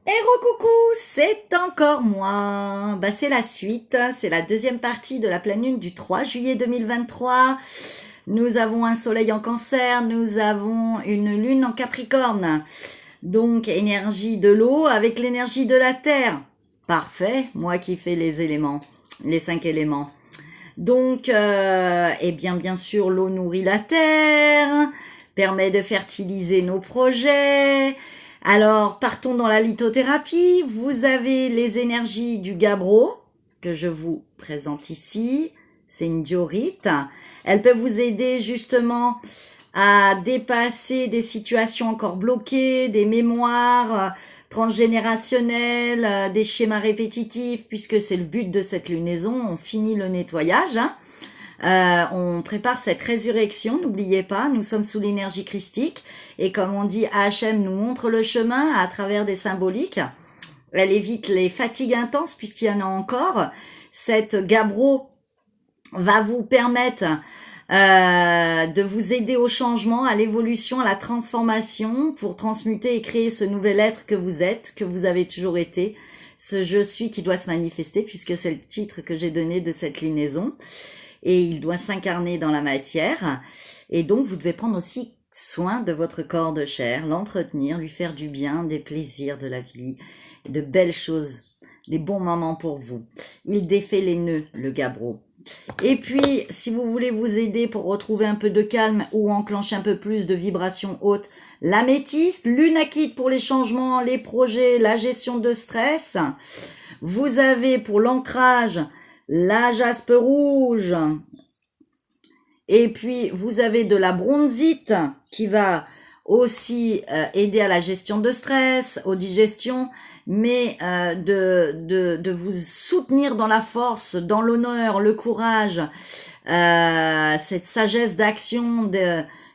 Coucou, c'est encore moi. C'est la suite, c'est la deuxième partie de la pleine lune du 3 juillet 2023. Nous avons un soleil en cancer, nous avons une lune en capricorne. Donc énergie de l'eau avec l'énergie de la terre. Parfait, moi qui fais les éléments, les 5 éléments. Donc, bien sûr, l'eau nourrit la terre, permet de fertiliser nos projets. Alors, partons dans la lithothérapie. Vous avez les énergies du gabbro, que je vous présente ici. C'est une diorite. Elle peut vous aider justement à dépasser des situations encore bloquées, des mémoires transgénérationnelles, des schémas répétitifs, puisque c'est le but de cette lunaison. On finit le nettoyage. On prépare cette résurrection, n'oubliez pas, nous sommes sous l'énergie christique et comme on dit, AHM nous montre le chemin à travers des symboliques. Elle évite les fatigues intenses puisqu'il y en a encore. Cette gabbro va vous permettre de vous aider au changement, à l'évolution, à la transformation pour transmuter et créer ce nouvel être que vous êtes, que vous avez toujours été, ce je suis qui doit se manifester puisque c'est le titre que j'ai donné de cette lunaison. Et il doit s'incarner dans la matière. Et donc, vous devez prendre aussi soin de votre corps de chair, l'entretenir, lui faire du bien, des plaisirs de la vie, de belles choses, des bons moments pour vous. Il défait les nœuds, le gabbro. Et puis, si vous voulez vous aider pour retrouver un peu de calme ou enclencher un peu plus de vibrations hautes, l'améthyste, l'unakite pour les changements, les projets, la gestion de stress. Vous avez pour l'ancrage la jaspe rouge, et puis vous avez de la bronzite qui va aussi aider à la gestion de stress, aux digestions, mais de vous soutenir dans la force, dans l'honneur, le courage, cette sagesse d'action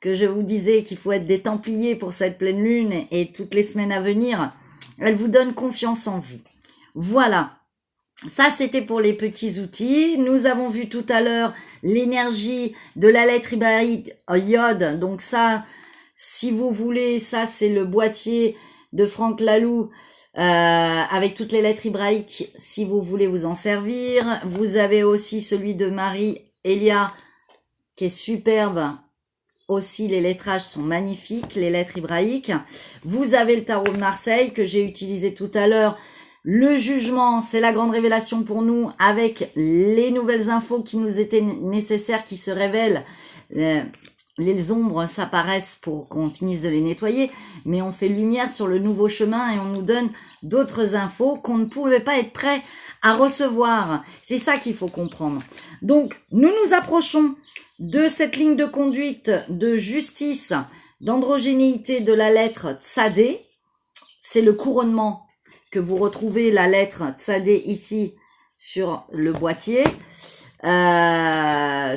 que je vous disais qu'il faut être des templiers pour cette pleine lune et toutes les semaines à venir. Elle vous donne confiance en vous. Voilà. Ça, c'était pour les petits outils. Nous avons vu tout à l'heure l'énergie de la lettre hébraïque Yod. Donc ça, si vous voulez, ça c'est le boîtier de Franck Laloux avec toutes les lettres hébraïques si vous voulez vous en servir. Vous avez aussi celui de Marie Elia qui est superbe. Aussi, les lettrages sont magnifiques, les lettres hébraïques. Vous avez le tarot de Marseille que j'ai utilisé tout à l'heure. Le jugement, c'est la grande révélation pour nous avec les nouvelles infos qui nous étaient nécessaires, qui se révèlent. Les ombres s'apparaissent pour qu'on finisse de les nettoyer, mais on fait lumière sur le nouveau chemin et on nous donne d'autres infos qu'on ne pouvait pas être prêt à recevoir. C'est ça qu'il faut comprendre. Donc, nous nous approchons de cette ligne de conduite de justice, d'androgénéité de la lettre Tsadé. C'est le couronnement que vous retrouvez la lettre Tsadé ici sur le boîtier.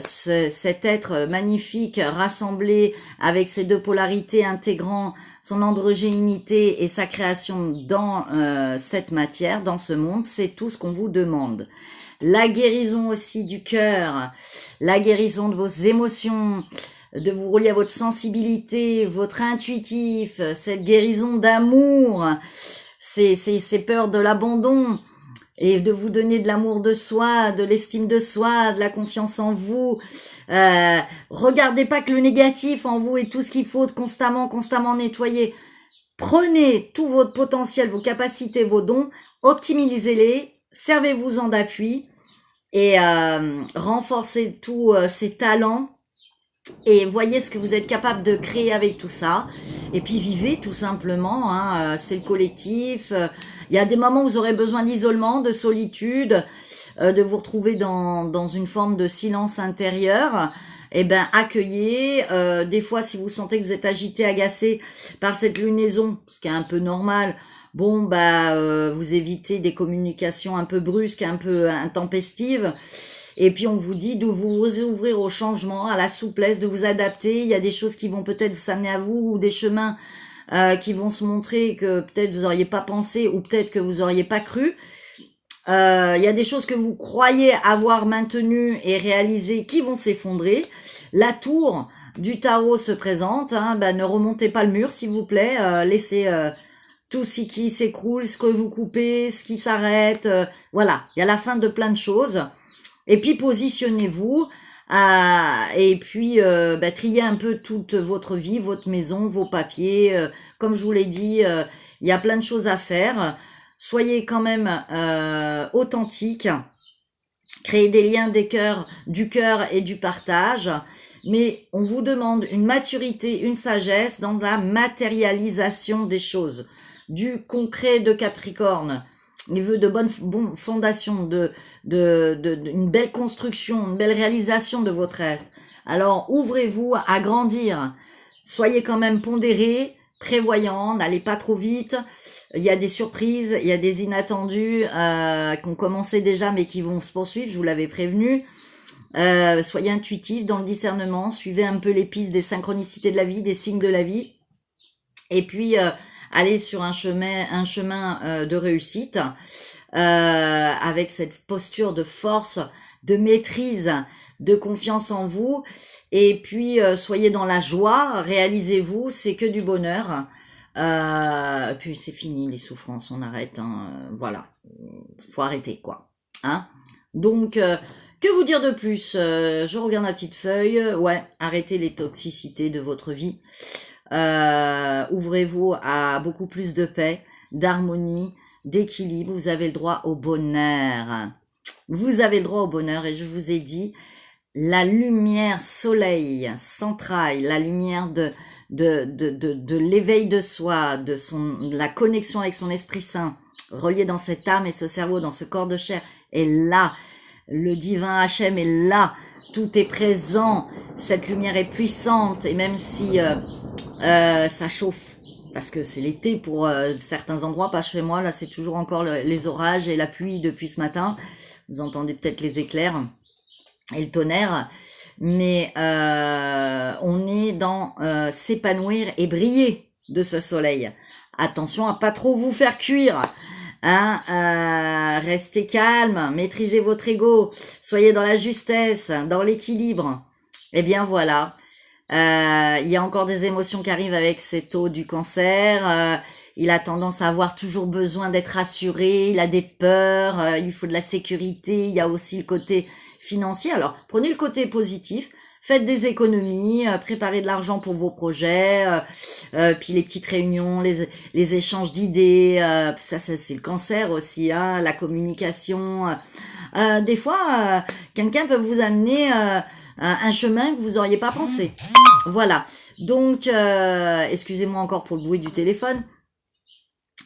Cet être magnifique rassemblé avec ses deux polarités intégrant son androgénité et sa création dans cette matière, dans ce monde, c'est tout ce qu'on vous demande. La guérison aussi du cœur, la guérison de vos émotions, de vous relier à votre sensibilité, votre intuitif, cette guérison d'amour, ces peurs de l'abandon et de vous donner de l'amour de soi, de l'estime de soi, de la confiance en vous. Regardez pas que le négatif en vous et tout ce qu'il faut constamment nettoyer. Prenez tout votre potentiel, vos capacités, vos dons, optimisez-les, servez-vous-en d'appui et renforcez tous ces talents. Et voyez ce que vous êtes capable de créer avec tout ça. Et puis vivez tout simplement, c'est le collectif. Il y a des moments où vous aurez besoin d'isolement, de solitude, de vous retrouver dans une forme de silence intérieur. Accueillez. Des fois, si vous sentez que vous êtes agité, agacé par cette lunaison, ce qui est un peu normal, vous évitez des communications un peu brusques, un peu intempestives. Et puis on vous dit de vous ouvrir au changement, à la souplesse, de vous adapter. Il y a des choses qui vont peut-être vous amener à vous, ou des chemins qui vont se montrer que peut-être vous auriez pas pensé, ou peut-être que vous auriez pas cru. Il y a des choses que vous croyez avoir maintenues et réalisées qui vont s'effondrer. La tour du tarot se présente. Ne remontez pas le mur, s'il vous plaît. Laissez tout ce qui s'écroule, ce que vous coupez, ce qui s'arrête. Voilà, il y a la fin de plein de choses. Et puis positionnez-vous et puis triez un peu toute votre vie, votre maison, vos papiers. Comme je vous l'ai dit, il y a plein de choses à faire. Soyez quand même authentique. Créez des liens du cœur et du partage. Mais on vous demande une maturité, une sagesse dans la matérialisation des choses. Du concret de Capricorne. Il veut de bonnes fondations, une belle construction, une belle réalisation de votre être. Alors, ouvrez-vous à grandir. Soyez quand même pondérés, prévoyants, n'allez pas trop vite. Il y a des surprises, il y a des inattendus qui ont commencé déjà mais qui vont se poursuivre, je vous l'avais prévenu. Soyez intuitifs dans le discernement, suivez un peu les pistes des synchronicités de la vie, des signes de la vie. Et puis, allez sur un chemin de réussite avec cette posture de force, de maîtrise, de confiance en vous. Et puis, soyez dans la joie, réalisez-vous, c'est que du bonheur. Puis c'est fini les souffrances, on arrête, voilà, faut arrêter quoi. Donc, que vous dire de plus? Je regarde ma petite feuille. Ouais, arrêtez les toxicités de votre vie. Ouvrez-vous à beaucoup plus de paix, d'harmonie, d'équilibre. Vous avez le droit au bonheur. Vous avez le droit au bonheur et je vous ai dit, la lumière soleil centrale, la lumière de l'éveil de soi, de la connexion avec son Esprit Saint, relié dans cette âme et ce cerveau, dans ce corps de chair, est là. Le divin Hachem est là. Tout est présent. Cette lumière est puissante et même si ça chauffe, parce que c'est l'été pour certains endroits, pas chez moi, là c'est toujours encore les orages et la pluie depuis ce matin. Vous entendez peut-être les éclairs et le tonnerre. Mais on est dans s'épanouir et briller de ce soleil. Attention à pas trop vous faire cuire. Restez calme, maîtrisez votre ego, soyez dans la justesse, dans l'équilibre. Eh bien voilà, il y a encore des émotions qui arrivent avec cet eau du cancer. Il a tendance à avoir toujours besoin d'être rassuré, il a des peurs, il lui faut de la sécurité. Il y a aussi le côté financier. Alors, prenez le côté positif, faites des économies, préparez de l'argent pour vos projets, puis les petites réunions, les échanges d'idées, ça c'est le cancer aussi, la communication. Des fois, quelqu'un peut vous amener un chemin que vous auriez pas pensé. Voilà. Donc, excusez-moi encore pour le bruit du téléphone.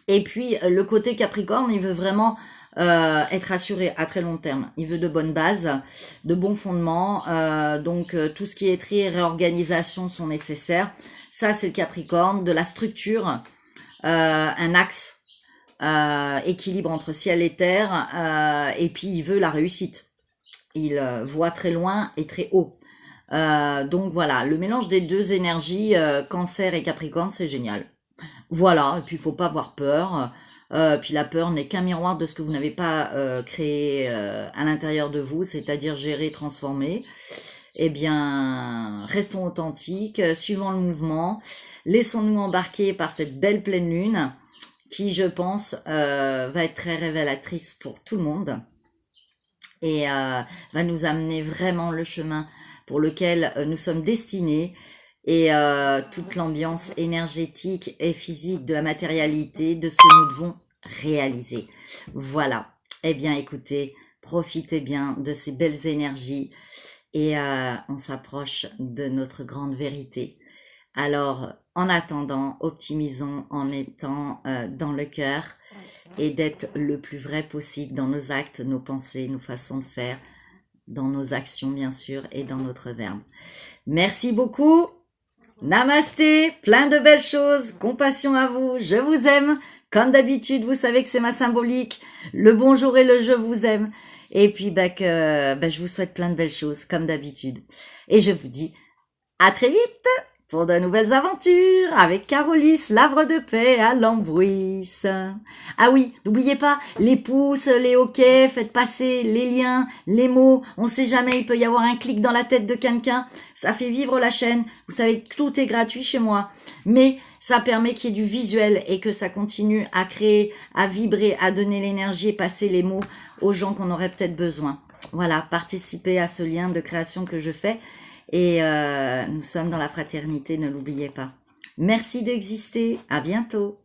Et puis, le côté Capricorne, il veut vraiment être assuré à très long terme. Il veut de bonnes bases, de bons fondements. Donc, tout ce qui est tri et réorganisation sont nécessaires. Ça, c'est le Capricorne. De la structure, un axe, équilibre entre ciel et terre. Et puis, il veut la réussite. Il voit très loin et très haut. Donc, voilà. Le mélange des deux énergies, Cancer et Capricorne, c'est génial. Voilà, et puis il faut pas avoir peur. Puis la peur n'est qu'un miroir de ce que vous n'avez pas créé à l'intérieur de vous, c'est-à-dire gérer, transformer. Eh bien, restons authentiques, suivons le mouvement, laissons-nous embarquer par cette belle pleine lune qui, je pense, va être très révélatrice pour tout le monde et va nous amener vraiment le chemin pour lequel nous sommes destinés. Et toute l'ambiance énergétique et physique de la matérialité, de ce que nous devons réaliser. Voilà. Eh bien, écoutez, profitez bien de ces belles énergies et on s'approche de notre grande vérité. Alors, en attendant, optimisons en étant dans le cœur et d'être le plus vrai possible dans nos actes, nos pensées, nos façons de faire, dans nos actions bien sûr et dans notre verbe. Merci beaucoup. Namasté, plein de belles choses, compassion à vous, je vous aime. Comme d'habitude, vous savez que c'est ma symbolique, le bonjour et le je vous aime. Et puis je vous souhaite plein de belles choses, comme d'habitude. Et je vous dis à très vite pour de nouvelles aventures avec Carolis, l'Havre de paix à Lambrouis. Ah oui, n'oubliez pas, les pouces, les hoquets, faites passer les liens, les mots. On sait jamais, il peut y avoir un clic dans la tête de quelqu'un. Ça fait vivre la chaîne. Vous savez que tout est gratuit chez moi. Mais Ça permet qu'il y ait du visuel et que ça continue à créer, à vibrer, à donner l'énergie et passer les mots aux gens qu'on aurait peut-être besoin. Voilà, participer à ce lien de création que je fais. Et nous sommes dans la fraternité, ne l'oubliez pas. Merci d'exister, à bientôt.